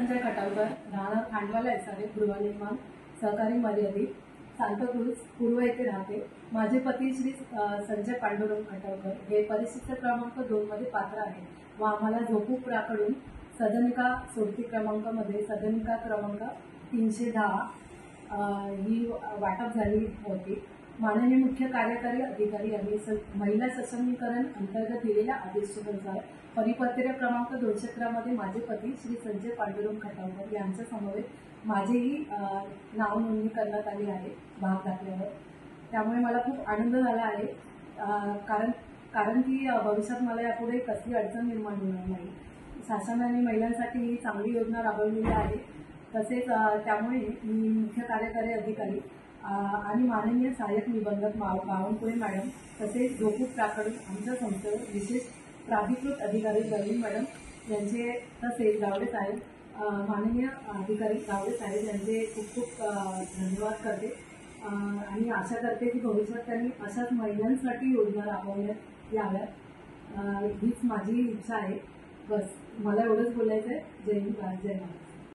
संजय खटावकर, राहणार खांडवाला एसआरए, गृहनिर्माण सहकारी मर्यादित, सांताक्रूज पूर्व येथे राहते। माझे पती श्री संजय पांडुरंग खटावकर हे परिशिष्ट क्रमांक 2 मध्ये पात्र आहेत व आम्हाला झोपूपुराकडून सदनिका सोडती क्रमांकामध्ये सदनिका क्रमांक 310 ही वाटप झाली होती। माननीय मुख्य कार्यकारी अधिकारी यांनी महिला सक्षमीकरण अंतर्गत दिलेल्या आदेशानुसार परिपत्र क्रमांक 211 मध्ये माझे पती श्री संजय पांडुरंग खटावकर यांच्या समवेत माझेही नाव नोंदणी करण्यात आली आहे भाग दाखल्यावर। त्यामुळे मला खूप आनंद झाला आहे, कारण की भविष्यात मला यापुढे कसली अडचण निर्माण होणार नाही। शासनाने महिलांसाठी ही चांगली योजना राबवलेली आहे। तसेच त्यामुळे मी मुख्य कार्यकारी अधिकारी आणि माननीय सहाय्यक निबंधक बावनकुळे मॅडम तसेच झोपूपुराकडून आमच्या संस्थेवर विशेष प्राधिकृत अधिकारी गवळी मॅडम यांचे तसेच गावडे साहेब माननीय अधिकारी गावडे साहेब यांचे खूप खूप धन्यवाद करते आणि आशा करते की भविष्यात त्यांनी अशाच महिलांसाठी योजना राबवण्यात याव्यात हीच माझी इच्छा आहे। बस मला एवढंच बोलायचं आहे। जय हिंद, जय महाराष्ट्र।